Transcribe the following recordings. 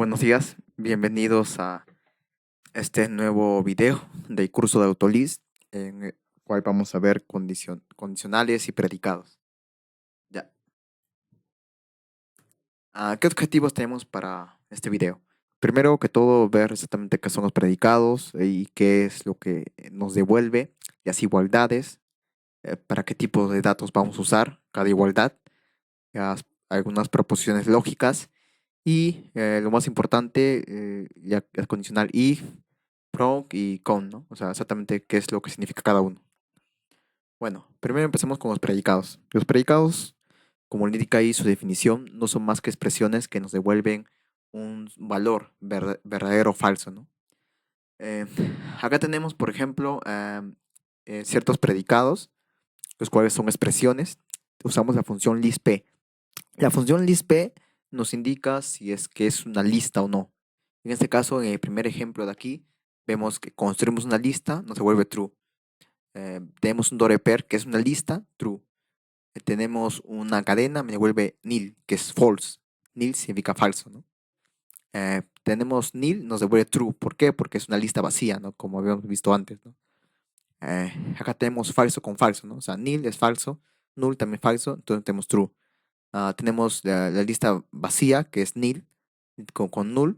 Buenos días, bienvenidos a este nuevo video del curso de Autolist, en el cual vamos a ver condicionales y predicados. Ya. ¿Qué objetivos tenemos para este video? Primero que todo, ver exactamente qué son los predicados y qué es lo que nos devuelve, las igualdades, para qué tipo de datos vamos a usar cada igualdad, algunas proposiciones lógicas y lo más importante, ya el condicional if, prog y con, ¿no? O sea, exactamente qué es lo que significa cada uno. Bueno, primero empecemos con los predicados. Los predicados, como le indica ahí su definición, no son más que expresiones que nos devuelven un valor verdadero o falso, ¿no? Eh, Acá tenemos, por ejemplo, ciertos predicados, los cuales son expresiones. Usamos la función listp. La función listp nos indica si es que es una lista o no. En este caso, en el primer ejemplo de aquí, vemos que construimos una lista, nos devuelve true. Tenemos un doreper, que es una lista, true. Tenemos una cadena, me devuelve nil, que es false. Nil significa falso, ¿no? Tenemos nil, nos devuelve true. ¿Por qué? Porque es una lista vacía, ¿no? Como habíamos visto antes, ¿no? Acá tenemos falso con falso, ¿no? O sea, nil es falso, null también falso, entonces tenemos true. Tenemos la lista vacía, que es nil, con null,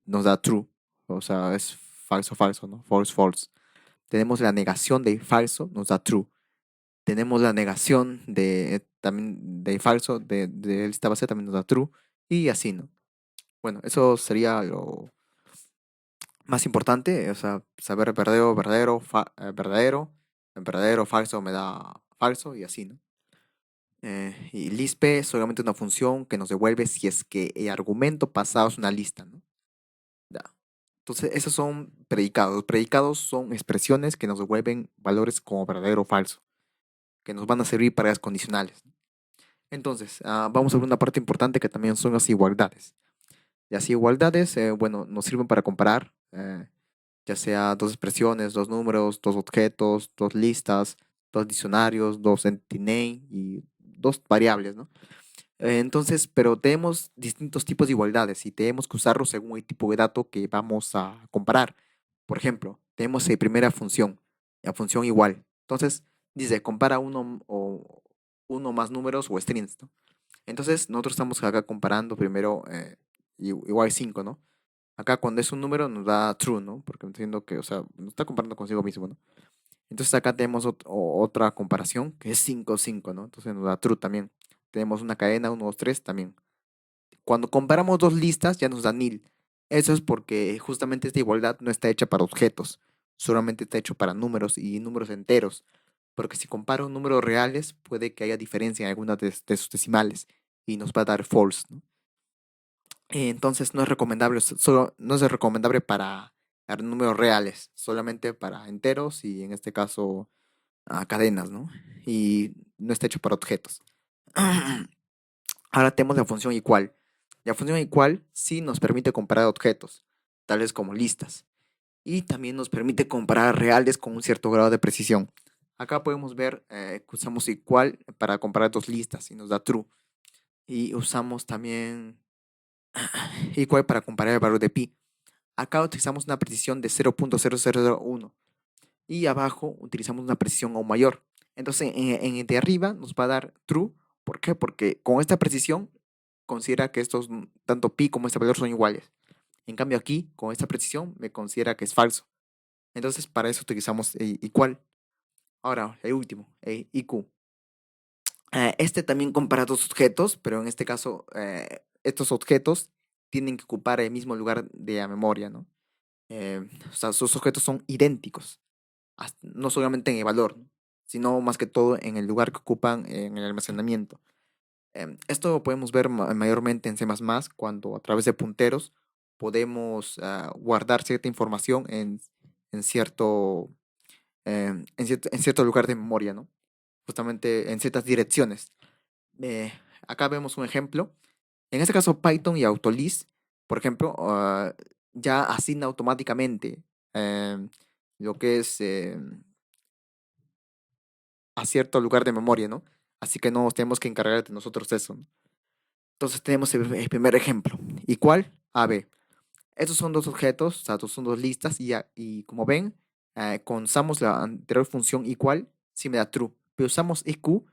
nos da true. O sea, es falso, falso, ¿no? False, false. Tenemos la negación de falso, nos da true. Tenemos la negación también de falso, de lista vacía, también nos da true. Y así, ¿no? Bueno, eso sería lo más importante, o sea, saber verdadero, verdadero, verdadero, verdadero, falso me da falso y así, ¿no? Y listp es solamente una función que nos devuelve si es que el argumento pasado es una lista, ¿no? Ya. Entonces, esos son predicados. Los predicados son expresiones que nos devuelven valores como verdadero o falso, que nos van a servir para las condicionales. Entonces, vamos a ver una parte importante que también son las igualdades. Las igualdades, bueno, nos sirven para comparar, ya sea dos expresiones, dos números, dos objetos, dos listas, dos diccionarios, dos entity name y dos variables, ¿no? Entonces, pero tenemos distintos tipos de igualdades y tenemos que usarlos según el tipo de dato que vamos a comparar. Por ejemplo, tenemos la primera función, la función igual. Entonces, dice, compara uno más números o strings, ¿no? Entonces, nosotros estamos acá comparando primero igual 5, ¿no? Acá cuando es un número nos da true, ¿no? Porque entiendo que, o sea, nos está comparando consigo mismo, ¿no? Entonces acá tenemos otra comparación que es 5 5, ¿no? Entonces nos da true también. Tenemos una cadena, 1 2 3 también. Cuando comparamos dos listas ya nos da nil. Eso es porque justamente esta igualdad no está hecha para objetos, solamente está hecho para números y números enteros. Porque si comparo números reales, puede que haya diferencia en algunas de sus decimales y nos va a dar false, ¿no? Entonces no es recomendable, no es recomendable para números reales, solamente para enteros y en este caso cadenas, ¿no? Y no está hecho para objetos. Ahora tenemos la función igual. La función igual sí nos permite comparar objetos, tales como listas, y también nos permite comparar reales con un cierto grado de precisión. Acá podemos ver que usamos igual para comparar dos listas y nos da true. Y usamos también igual para comparar el valor de pi. Acá utilizamos una precisión de 0.0001 y abajo utilizamos una precisión aún mayor. Entonces en el de arriba nos va a dar true. ¿Por qué? Porque con esta precisión considera que estos, tanto pi como este valor son iguales. En cambio aquí, con esta precisión, me considera que es falso. Entonces para eso utilizamos igual. Ahora, el último, el IQ. Este también compara dos objetos, pero en este caso estos objetos tienen que ocupar el mismo lugar de la memoria, ¿no? O sea, sus objetos son idénticos, no solamente en el valor, ¿no? Sino más que todo en el lugar que ocupan en el almacenamiento. Esto lo podemos ver mayormente en C++, cuando a través de punteros podemos guardar cierta información en cierto, en cierto lugar de memoria, ¿no? Justamente en ciertas direcciones. Eh, Acá vemos un ejemplo. En este caso, Python y Autolist, por ejemplo, ya asigna automáticamente lo que es a cierto lugar de memoria, ¿no? Así que no tenemos que encargar de nosotros eso, ¿no? Entonces tenemos el primer ejemplo. ¿Y cuál? AB. Estos son dos objetos, o sea, son dos listas y como ven, cuando usamos la anterior función igual, sí me da true. Pero usamos eq,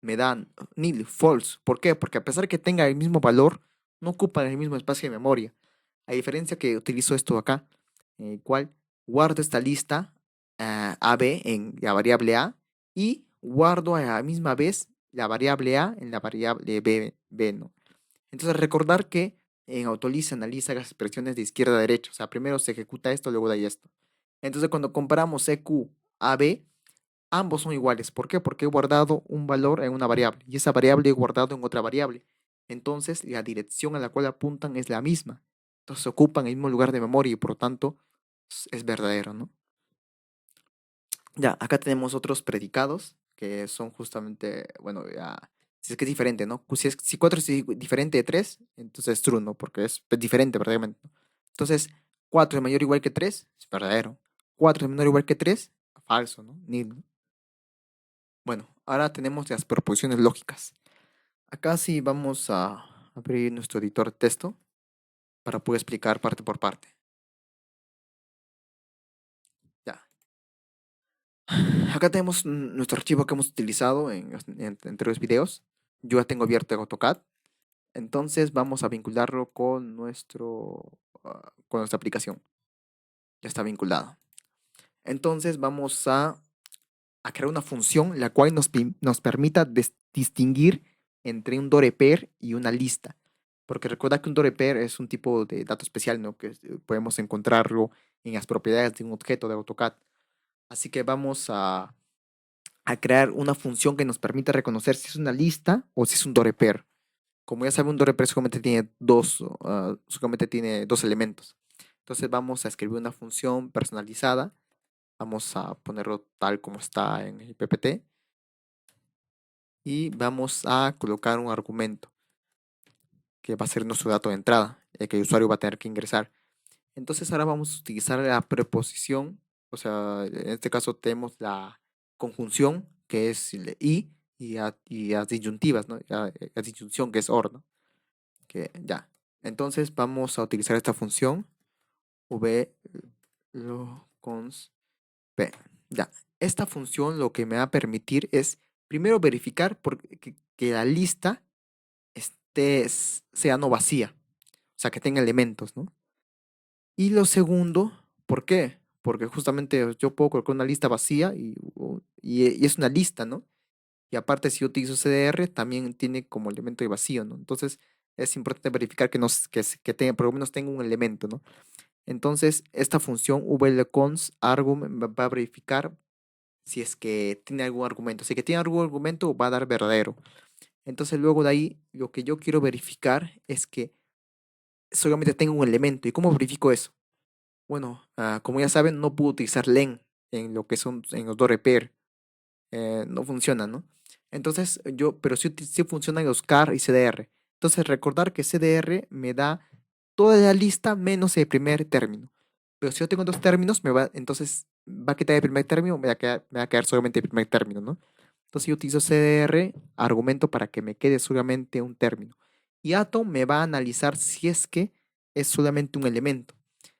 me dan nil, false. ¿Por qué? Porque a pesar que tenga el mismo valor, no ocupan el mismo espacio de memoria. A diferencia que utilizo esto acá, en el cual guardo esta lista AB en la variable A y guardo a la misma vez la variable A en la variable B, ¿no? Entonces recordar que en Autolist se analiza las expresiones de izquierda a derecha, o sea, primero se ejecuta esto, luego de ahí esto. Entonces cuando comparamos EQ a B, ambos son iguales. ¿Por qué? Porque he guardado un valor en una variable y esa variable he guardado en otra variable. Entonces la dirección a la cual apuntan es la misma. Entonces ocupan el mismo lugar de memoria y por lo tanto es verdadero, ¿no? Ya, acá tenemos otros predicados que son justamente, bueno, ya, si es que es diferente, ¿no? Si 4 es diferente de 3 entonces es true, ¿no? Porque es diferente verdaderamente, ¿no? Entonces, 4 es mayor o igual que 3 es verdadero. 4 es menor o igual que 3 falso, ¿no? Nil, ¿no? Bueno, ahora tenemos las proposiciones lógicas. Acá sí vamos a abrir nuestro editor de texto para poder explicar parte por parte. Ya. Acá tenemos nuestro archivo que hemos utilizado en anteriores videos. Yo ya tengo abierto AutoCAD. Entonces vamos a vincularlo con con nuestra aplicación. Ya está vinculado. Entonces vamos a crear una función la cual nos permita distinguir entre un DorePair y una lista. Porque recuerda que un DorePair es un tipo de dato especial, ¿no? Que podemos encontrarlo en las propiedades de un objeto de AutoCAD. Así que vamos a crear una función que nos permita reconocer si es una lista o si es un DorePair. Como ya saben, un DorePair solamente tiene dos elementos. Entonces vamos a escribir una función personalizada. Vamos a ponerlo tal como está en el PPT. Y vamos a colocar un argumento que va a ser nuestro dato de entrada, el que el usuario va a tener que ingresar. Entonces ahora vamos a utilizar la preposición, o sea, en este caso tenemos la conjunción, que es el y las disyuntivas, ¿no? La disyunción, que es OR, ¿no? Que ya. Entonces vamos a utilizar esta función v lo cons p. Ya. Esta función lo que me va a permitir es primero verificar que la lista sea no vacía, o sea, que tenga elementos, ¿no? Y lo segundo, ¿por qué? Porque justamente yo puedo colocar una lista vacía y es una lista, ¿no? Y aparte, si yo utilizo CDR, también tiene como elemento de vacío, ¿no? Entonces, es importante verificar que tenga, por lo menos tenga un elemento, ¿no? Entonces, esta función vlcons argument va a verificar si es que tiene algún argumento. Si es que tiene algún argumento, va a dar verdadero. Entonces, luego de ahí, lo que yo quiero verificar es que solamente tenga un elemento. ¿Y cómo verifico eso? Bueno, como ya saben, no puedo utilizar len en lo que son en los DorePair. No funciona, ¿no? Entonces, pero sí funcionan los car y CDR. Entonces, recordar que CDR me da toda la lista menos el primer término. Pero si yo tengo dos términos, entonces va a quitar el primer término, me va a quedar solamente el primer término, ¿no? Entonces yo utilizo CDR, argumento para que me quede solamente un término. Y Atom me va a analizar si es que es solamente un elemento.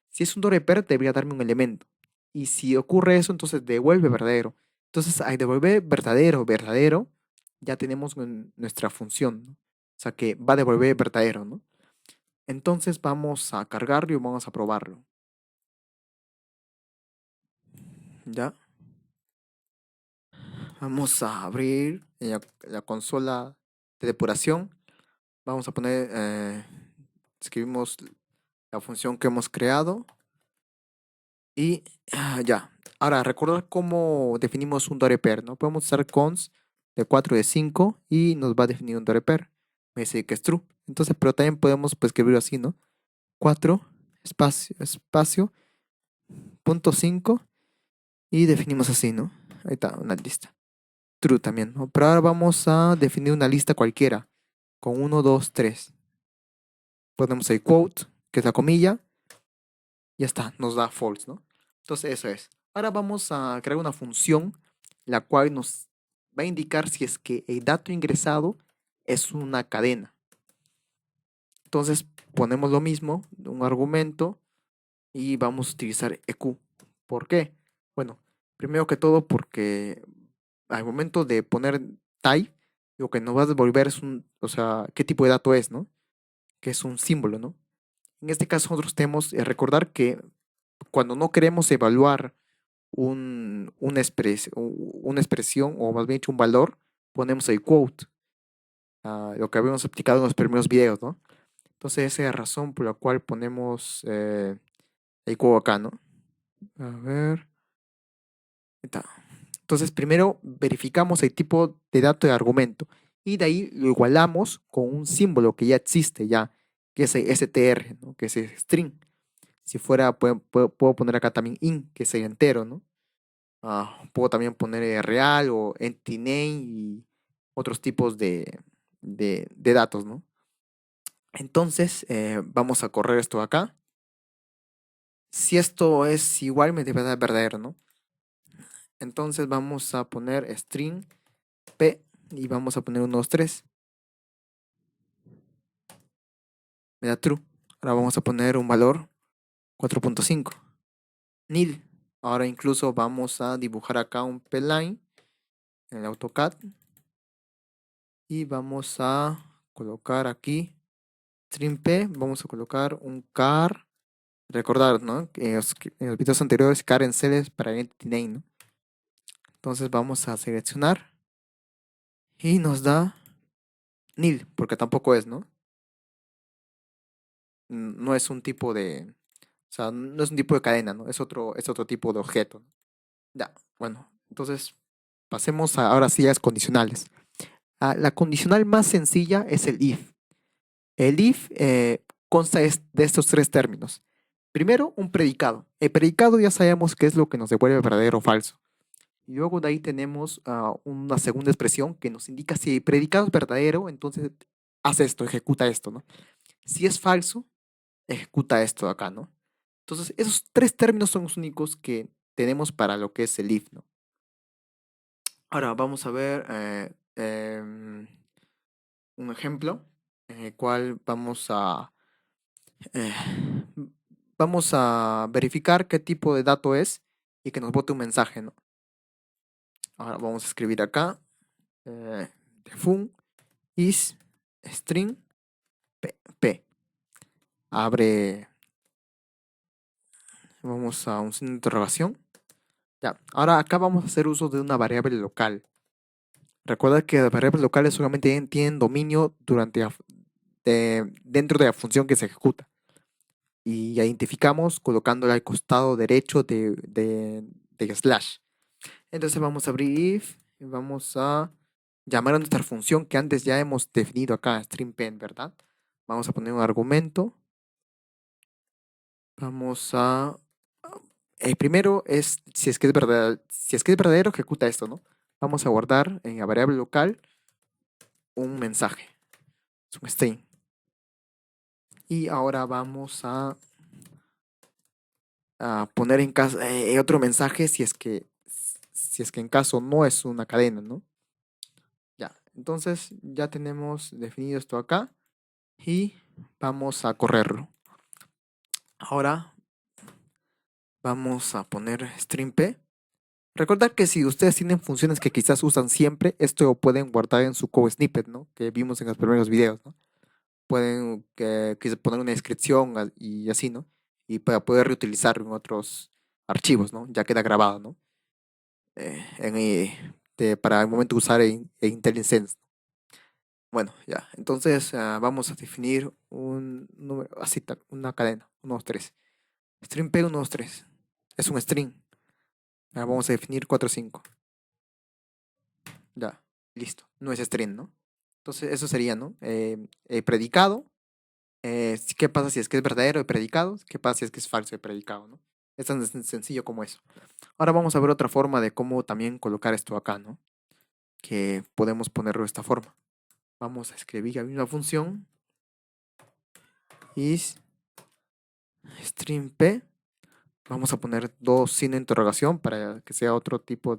Si es un DorePair, debería darme un elemento. Y si ocurre eso, entonces devuelve verdadero. Entonces, al devolver verdadero, verdadero, ya tenemos nuestra función, ¿no? O sea, que va a devolver verdadero, ¿no? Entonces vamos a cargarlo y vamos a probarlo. ¿Ya? Vamos a abrir la consola de depuración. Vamos a poner, escribimos la función que hemos creado y ya. Ahora, recordar cómo definimos un DorePair, ¿no? Podemos usar cons de 4 de 5 y nos va a definir un DorePair. Me dice que es true. Entonces, pero también podemos pues, escribirlo así, ¿no? 4 espacio, punto 5 y definimos así, ¿no? Ahí está, una lista. True también, ¿no? Pero ahora vamos a definir una lista cualquiera con uno 2 3. Ponemos el quote, que es la comilla, ya está, nos da false, ¿no? Entonces eso es. Ahora vamos a crear una función la cual nos va a indicar si es que el dato ingresado es una cadena. Entonces ponemos lo mismo, un argumento, y vamos a utilizar EQ. ¿Por qué? Bueno, primero que todo porque al momento de poner type, lo que nos va a devolver es o sea, qué tipo de dato es, ¿no? Que es un símbolo, ¿no? En este caso nosotros tenemos que recordar que cuando no queremos evaluar una expresión, o más bien dicho un valor, ponemos el quote, lo que habíamos aplicado en los primeros videos, ¿no? Entonces esa es la razón por la cual ponemos el quote acá, ¿no? A ver. Está. Entonces primero verificamos el tipo de dato de argumento y de ahí lo igualamos con un símbolo que ya existe ya, que es el str, ¿no? Que es el string. Si fuera, puedo poner acá también int, que es el entero, ¿no? Puedo también poner real o entity name y otros tipos de datos, ¿no? Entonces, vamos a correr esto acá. Si esto es igual, me debe dar verdadero, ¿no? Entonces vamos a poner string p y vamos a poner 1, 2, 3. Me da true. Ahora vamos a poner un valor 4.5. Nil. Ahora incluso vamos a dibujar acá un p-line en el AutoCAD. Y vamos a colocar aquí string p. Vamos a colocar un car. Recordar, ¿no? Que en los videos anteriores car en cells para entity name, ¿no? Entonces vamos a seleccionar. Y nos da nil, porque tampoco es, ¿no? No es un tipo de. O sea, no es un tipo de cadena, ¿no? Es otro tipo de objeto, ¿no? Ya, bueno, entonces pasemos ahora sí a las condicionales. La condicional más sencilla es el if. El if consta de estos tres términos. Primero, un predicado. El predicado ya sabemos qué es lo que nos devuelve verdadero o falso. Y luego de ahí tenemos una segunda expresión que nos indica si el predicado es verdadero, entonces hace esto, ejecuta esto, ¿no? Si es falso, ejecuta esto de acá, ¿no? Entonces, esos tres términos son los únicos que tenemos para lo que es el if, ¿no? Ahora vamos a ver un ejemplo en el cual eh, vamos a verificar qué tipo de dato es y que nos bote un mensaje, ¿no? Ahora vamos a escribir acá defun is string p. Abre, vamos a un signo de interrogación. Ya, ahora acá vamos a hacer uso de una variable local. Recuerda que las variables locales solamente tienen dominio dentro de la función que se ejecuta. Y identificamos colocándola al costado derecho de slash. Entonces vamos a abrir if y vamos a llamar a nuestra función que antes ya hemos definido acá, stringpen, ¿verdad? Vamos a poner un argumento. Vamos a... El primero es si es que es verdadero, si es que es verdadero, ejecuta esto, ¿no? Vamos a guardar en la variable local un mensaje. Es un string. Y ahora vamos a poner en caso otro mensaje si es que en caso no es una cadena, ¿no? Ya, entonces ya tenemos definido esto acá y vamos a correrlo. Ahora vamos a poner string p. Recordad que si ustedes tienen funciones que quizás usan siempre, esto lo pueden guardar en su code snippet, ¿no? Que vimos en los primeros videos, ¿no? Pueden poner una descripción y así, ¿no? Y para poder reutilizarlo en otros archivos, ¿no? Ya queda grabado, ¿no? Para el momento de usar en IntelliSense. Bueno, ya. Entonces vamos a definir un número, así tal, una cadena, 1, 2, 3. String P 1, 2, 3. Es un string. Vamos a definir 4, 5. Ya, listo. No es string, ¿no? Entonces eso sería, ¿no? El predicado. ¿Qué pasa si es que es verdadero el predicado? ¿Qué pasa si es que es falso el predicado, ¿no? Es tan sencillo como eso. Ahora vamos a ver otra forma de cómo también colocar esto acá, ¿no? Que podemos ponerlo de esta forma. Vamos a escribir la misma función. Is string p. Vamos a poner dos signos de interrogación para que sea otro tipo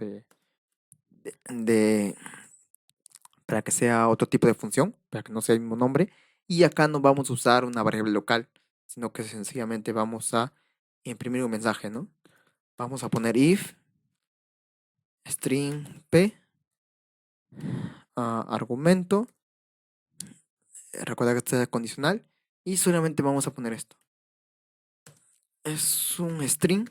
para que sea otro tipo de función, para que no sea el mismo nombre. Y acá no vamos a usar una variable local, sino que sencillamente vamos a imprimir un mensaje, ¿no? Vamos a poner if string p argumento, recuerda que este es condicional, y solamente vamos a poner esto. Es un string,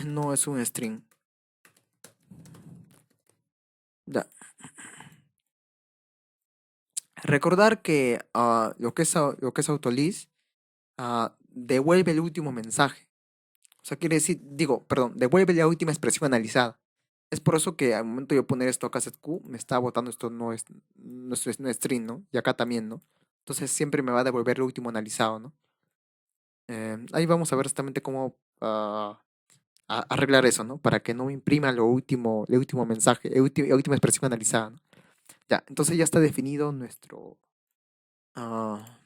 no es un string. Ya. Recordar que lo que es autolist devuelve el último mensaje. O sea, quiere decir, perdón, devuelve la última expresión analizada. Es por eso que al momento de yo poner esto acá setQ, me está botando esto no es string, ¿no? Y acá también, ¿no? Entonces siempre me va a devolver lo último analizado, ¿no? Ahí vamos a ver exactamente cómo arreglar eso, ¿no? Para que no me imprima el último mensaje, la última expresión analizada, ¿no? Ya, entonces ya está definido ah,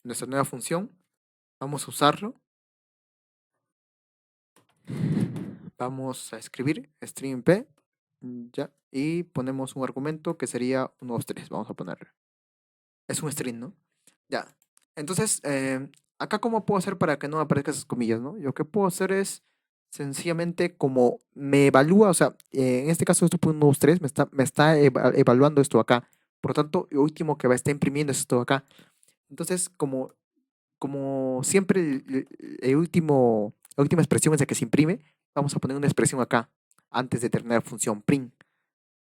nuestra nueva función. Vamos a usarlo. Vamos a escribir string p, ya, y ponemos un argumento que sería 1, 2, 3. Vamos a ponerle. Es un string, ¿no? Ya. Entonces, acá cómo puedo hacer para que no aparezcan esas comillas, ¿no? Lo que puedo hacer es sencillamente como me evalúa, o sea, en este caso esto por 1, 2, 3, me está evaluando esto acá. Por lo tanto, lo último que va a estar imprimiendo es esto acá. Entonces, como siempre la última expresión es la que se imprime, vamos a poner una expresión acá antes de terminar la función print.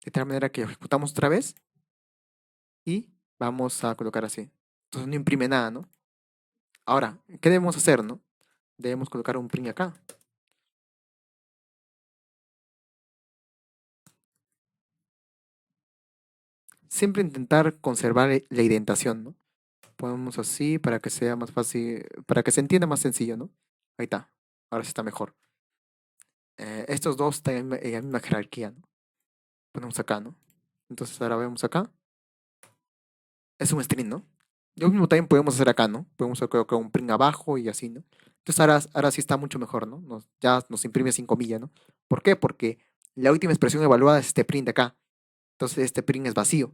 De tal manera que ejecutamos otra vez y vamos a colocar así. Entonces no imprime nada, ¿no? Ahora, ¿qué debemos hacer, no? Debemos colocar un print acá. Siempre intentar conservar la indentación, ¿no? Ponemos así para que sea más fácil, para que se entienda más sencillo, ¿no? Ahí está. Ahora sí está mejor. Estos dos están en la misma jerarquía, ¿no? Ponemos acá, ¿no? Entonces ahora vemos acá. Es un string, ¿no? Lo mismo también podemos hacer acá, ¿no? Podemos colocar un print abajo y así, ¿no? Entonces ahora sí está mucho mejor, ¿no? Ya nos imprime sin comillas, ¿no? ¿Por qué? Porque la última expresión evaluada es este print de acá. Entonces este print es vacío.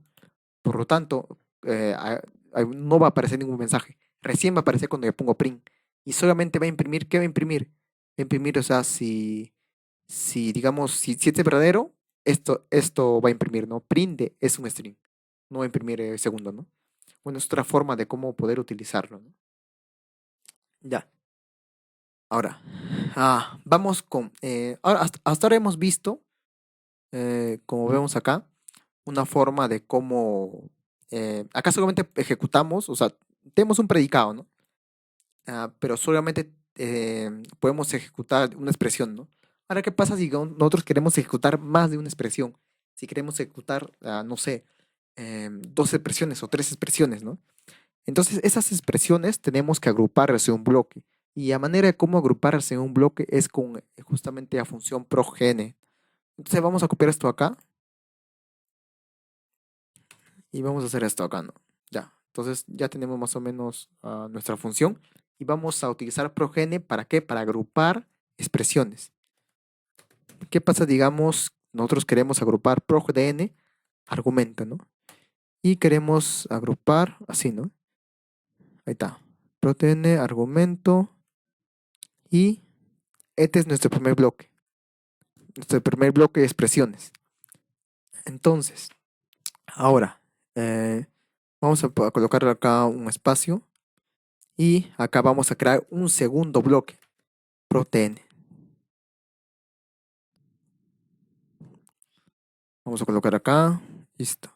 Por lo tanto, no va a aparecer ningún mensaje. Recién va a aparecer cuando yo pongo print. Y solamente va a imprimir, ¿qué va a imprimir? Va a imprimir, o sea, si digamos, si este es verdadero, esto va a imprimir, ¿no? Print es un string. No va a imprimir segundo, ¿no? Bueno, es otra forma de cómo poder utilizarlo, ¿no? Ya. Ahora, vamos con... ahora, hasta ahora hemos visto, como vemos acá, una forma de cómo... acá solamente ejecutamos, o sea, tenemos un predicado, ¿no? Pero solamente podemos ejecutar una expresión, ¿no? Ahora, ¿qué pasa si nosotros queremos ejecutar más de una expresión? Si queremos ejecutar, no sé, dos expresiones o tres expresiones, ¿no? Entonces, esas expresiones tenemos que agruparlas en un bloque. Y la manera de cómo agruparse en un bloque es con justamente la función progn. Entonces, vamos a copiar esto acá y vamos a hacer esto acá, ¿no? Ya. Entonces, ya tenemos más o menos nuestra función y vamos a utilizar progn ¿para qué? Para agrupar expresiones. ¿Qué pasa? Digamos, nosotros queremos agrupar progn argumento, ¿no? Y queremos agrupar así, ¿no? Ahí está. Progn argumento y este es nuestro primer bloque. Nuestro primer bloque de expresiones. Entonces, ahora, vamos a colocar acá un espacio y acá vamos a crear un segundo bloque, protein. Vamos a colocar acá, listo.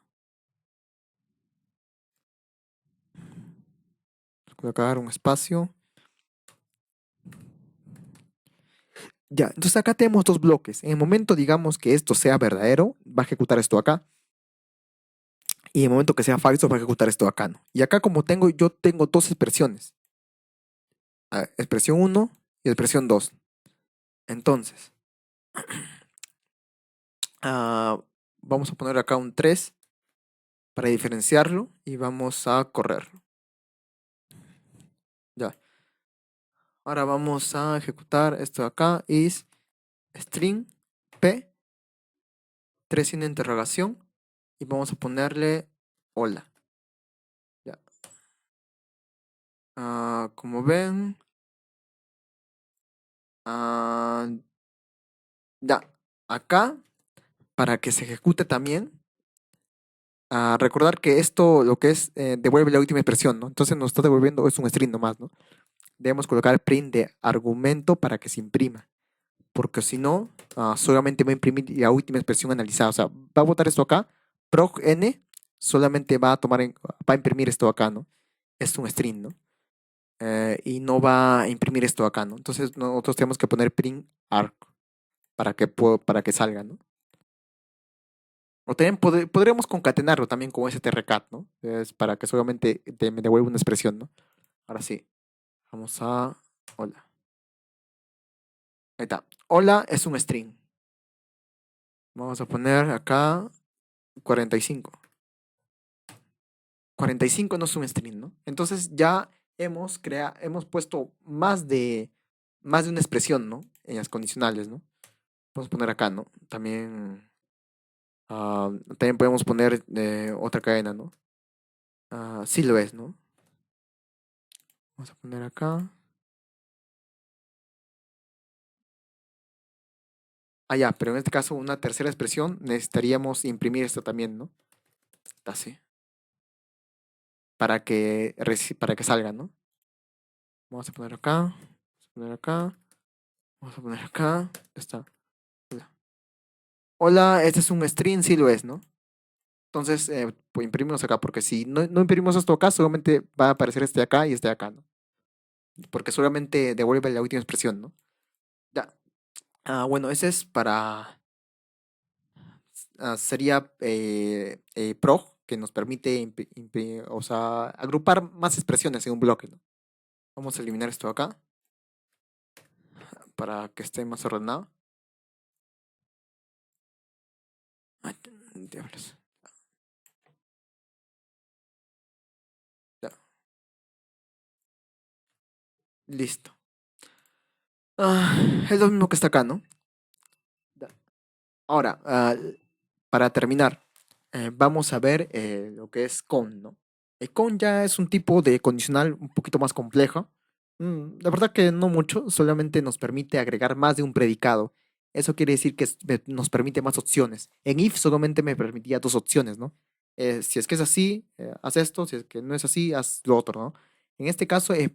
Colocar un espacio. Ya, entonces acá tenemos dos bloques. En el momento, digamos, que esto sea verdadero, va a ejecutar esto acá. Y en el momento que sea falso, va a ejecutar esto acá, ¿no? Y acá como yo tengo dos expresiones. Expresión uno y expresión 2. Entonces, vamos a poner acá un 3 para diferenciarlo y vamos a correrlo. Ya. Ahora vamos a ejecutar esto de acá. Is string p 3 signo de interrogación y vamos a ponerle hola. Ya. Como ven, ah, ya, acá, para que se ejecute también, recordar que esto, lo que es, devuelve la última expresión, ¿no? Entonces nos está devolviendo, es un string nomás, ¿no? Debemos colocar print de argumento para que se imprima, porque si no, solamente va a imprimir la última expresión analizada. O sea, va a botar esto acá, proc n solamente va a va a imprimir esto acá, ¿no? Es un string, ¿no? Y no va a imprimir esto acá, ¿no? Entonces nosotros tenemos que poner print arg para que salga, ¿no? O también podríamos concatenarlo también con strcat, ¿no? Es para que solamente me devuelva una expresión, ¿no? Ahora sí, vamos a... Hola. Ahí está. Hola es un string. Vamos a poner acá 45. 45 no es un string, ¿no? Entonces ya hemos puesto más de una expresión, ¿no? En las condicionales, ¿no? Vamos a poner acá, ¿no? También podemos poner otra cadena, ¿no? Sí lo es, ¿no? Vamos a poner acá. Ya, pero en este caso una tercera expresión necesitaríamos imprimir esto también, ¿no? Así, para que salga, ¿no? Vamos a poner acá, vamos a poner acá, vamos a poner acá, ya está. Hola, hola, este es un string, sí lo es, ¿no? Entonces, pues imprimimos acá, porque si no imprimimos esto acá, solamente va a aparecer este acá y este acá, ¿no? Porque solamente devuelve la última expresión, ¿no? Ya. Bueno, ese es sería prog, que nos permite o sea, agrupar más expresiones en un bloque, ¿no? Vamos a eliminar esto acá para que esté más ordenado. Ay, diablos. Ya, listo. Es lo mismo que está acá, ¿no? Ya. Ahora, para terminar, vamos a ver lo que es con, ¿no? El con ya es un tipo de condicional un poquito más complejo. La verdad que no mucho, solamente nos permite agregar más de un predicado. Eso quiere decir que nos permite más opciones. En if solamente me permitía dos opciones, ¿no? Si es que es así, haz esto, si es que no es así, haz lo otro, ¿no? En este caso, el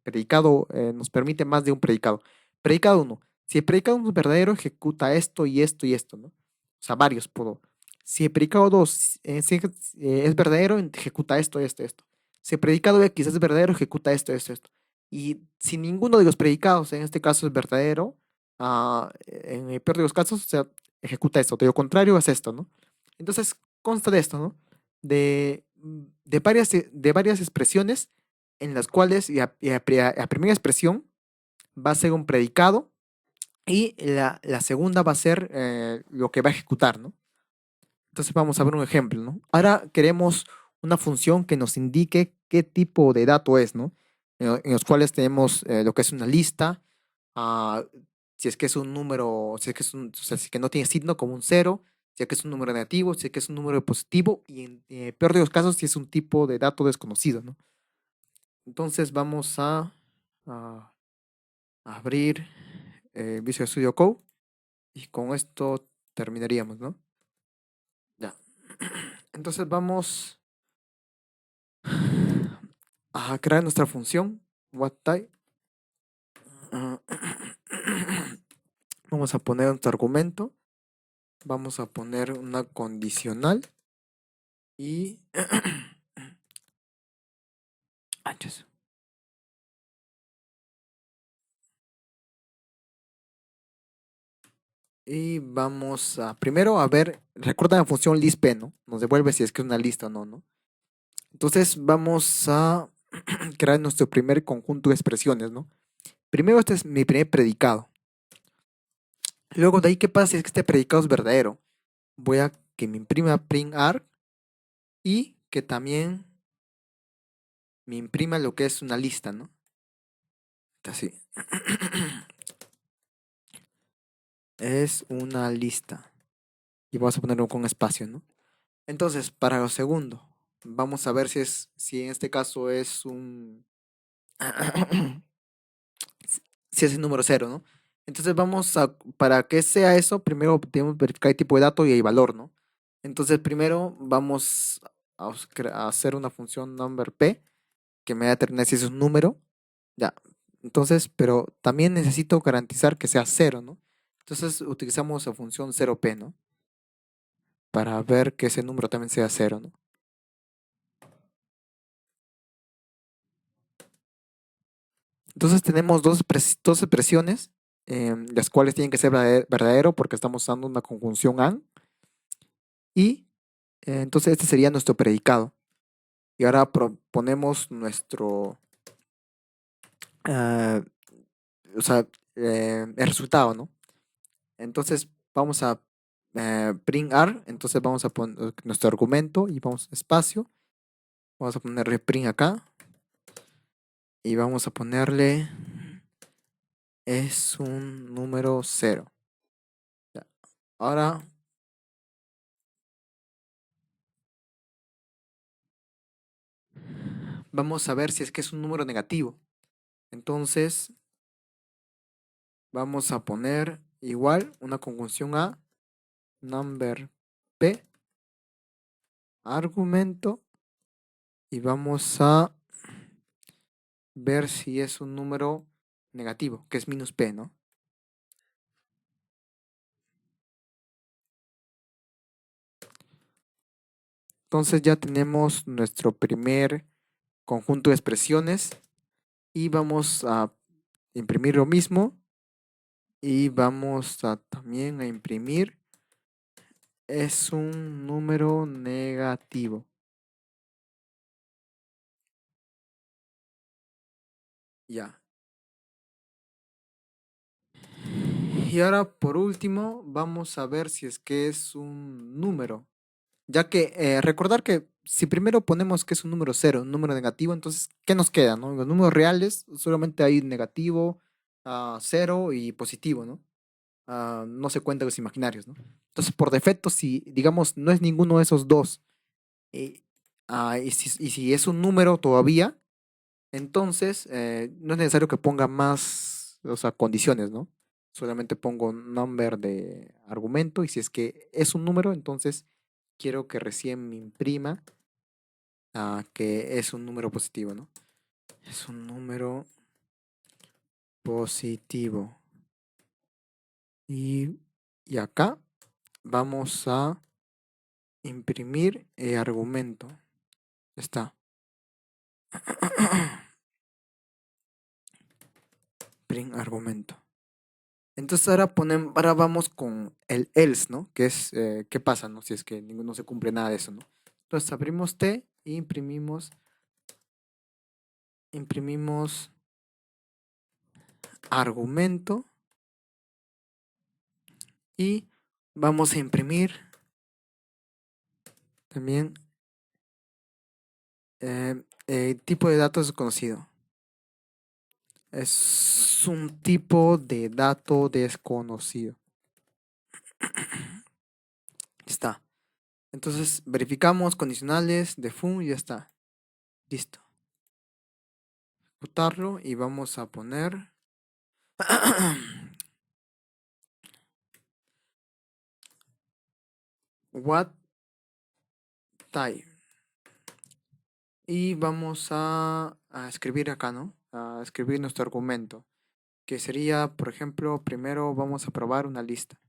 predicado nos permite más de un predicado. Predicado uno, si el predicado uno es verdadero, ejecuta esto y esto y esto, ¿no? O sea, varios puedo. Si el predicado 2 es verdadero, ejecuta esto, esto, esto. Si el predicado X es verdadero, ejecuta esto, esto, esto. Y si ninguno de los predicados, en este caso, es verdadero, en el peor de los casos, o sea, ejecuta esto. De lo contrario, es esto, ¿no? Entonces, consta de esto, ¿no? De varias expresiones en las cuales la primera expresión va a ser un predicado y la segunda va a ser lo que va a ejecutar, ¿no? Entonces vamos a ver un ejemplo, ¿no? Ahora queremos una función que nos indique qué tipo de dato es, ¿no? En los cuales tenemos lo que es una lista, ah, si es que es un número, si es que o sea, si es que no tiene signo como un cero, si es que es un número negativo, si es que es un número positivo y en peor de los casos si es un tipo de dato desconocido, ¿no? Entonces vamos a abrir Visual Studio Code y con esto terminaríamos, ¿no? Ya. Entonces vamos a crear nuestra función whatType. Ah, Vamos a poner nuestro argumento. Vamos a poner una condicional y Chis. Y vamos a primero a ver, recuerda la función listp, ¿no? Nos devuelve si es que es una lista o no, ¿no? Entonces vamos a crear nuestro primer conjunto de expresiones, ¿no? Primero este es mi primer predicado. Luego de ahí, ¿qué pasa si es que este predicado es verdadero? Voy a que me imprima print arg y que también me imprima lo que es una lista, ¿no? Así. Es una lista. Y vamos a ponerlo con espacio, ¿no? Entonces, para lo segundo, vamos a ver si en este caso es un si es el número cero, ¿no? Entonces para que sea eso, primero tenemos que verificar el tipo de dato y el valor, ¿no? Entonces primero vamos a hacer una función number p que me va a determinar si es un número, ya. Entonces, pero también necesito garantizar que sea cero, ¿no? Entonces utilizamos la función 0p, ¿no? Para ver que ese número también sea cero, ¿no? Entonces tenemos dos expresiones, las cuales tienen que ser verdadero porque estamos usando una conjunción AND. Y entonces este sería nuestro predicado. Y ahora proponemos nuestro, ah, o sea, el resultado, ¿no? Entonces vamos a print R, entonces vamos a poner nuestro argumento y vamos a espacio. Vamos a ponerle print acá. Y vamos a ponerle, es un número cero. Ya. Ahora vamos a ver si es que es un número negativo. Entonces vamos a poner igual una conjunción a number p argumento y vamos a ver si es un número negativo, que es minus p, ¿no? Entonces ya tenemos nuestro primer conjunto de expresiones y vamos a imprimir lo mismo y vamos a también a imprimir es un número negativo. Ya. Y ahora por último vamos a ver si es que es un número. Ya que recordar que si primero ponemos que es un número cero, un número negativo, entonces, ¿qué nos queda, no? Los números reales solamente hay negativo, cero y positivo, ¿no? No se cuentan los imaginarios, ¿no? Entonces, por defecto, si digamos no es ninguno de esos dos, eh, y si es un número todavía, entonces no es necesario que ponga más, o sea, condiciones, ¿no? Solamente pongo number de argumento y si es que es un número, entonces quiero que recién me imprima que es un número positivo, ¿no? Es un número positivo. Y, y acá vamos a imprimir el argumento. Está. Print argumento. Entonces ahora vamos con el else, ¿no? Que es qué pasa, ¿no? Si es que ninguno se cumple nada de eso, ¿no? Entonces abrimos T e imprimimos argumento y vamos a imprimir también tipo de datos desconocido. Es un tipo de dato desconocido. Está. Entonces verificamos condicionales de fun y ya está. Listo. Ejecutarlo y vamos a poner what type. Y vamos a escribir acá, ¿no? A escribir nuestro argumento. Que sería, por ejemplo, primero vamos a probar una lista.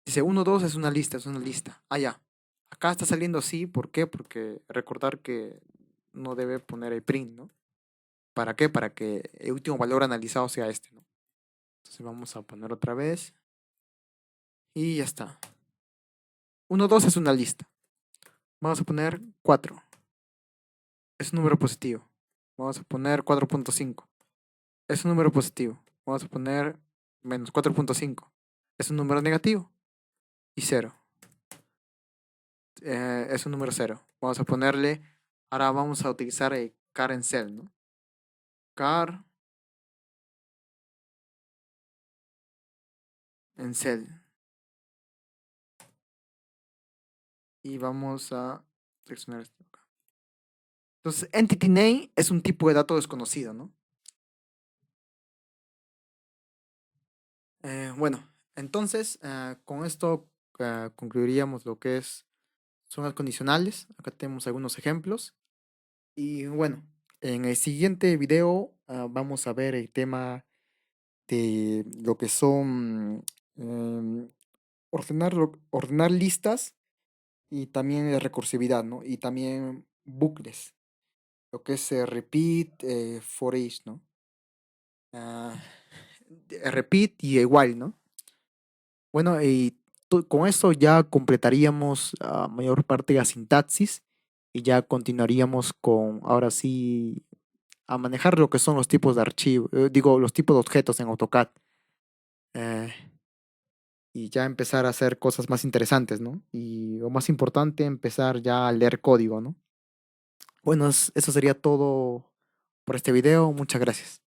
Dice 1, 2 es una lista, es una lista. Ah, ya. Acá está saliendo así, ¿por qué? Porque recordar que no debe poner el print, ¿no? ¿Para qué? Para que el último valor analizado sea este, ¿no? Entonces vamos a poner otra vez. Y ya está. 1, 2 es una lista. Vamos a poner 4. Es un número positivo. Vamos a poner 4.5. Es un número positivo. Vamos a poner menos 4.5. Es un número negativo. Y 0. Es un número 0. Vamos a ponerle, ahora vamos a utilizar el car en cell, ¿no? Car en cell. Y vamos a seleccionar esto acá. Entonces, entity name es un tipo de dato desconocido, ¿no? Bueno, entonces con esto concluiríamos lo que son las condicionales. Acá tenemos algunos ejemplos. Y bueno, en el siguiente video vamos a ver el tema de lo que son ordenar listas y también recursividad, ¿no? Y también bucles, lo que es repeat, for each, ¿no? Ah, repeat y igual, ¿no? Bueno, y con eso ya completaríamos mayor parte de la sintaxis y ya continuaríamos con, ahora sí, a manejar lo que son los tipos de archivo, digo, los tipos de objetos en AutoCAD. eh, y ya empezar a hacer cosas más interesantes, ¿no? Y lo más importante, empezar ya a leer código, ¿no? Bueno, eso sería todo por este video. Muchas gracias.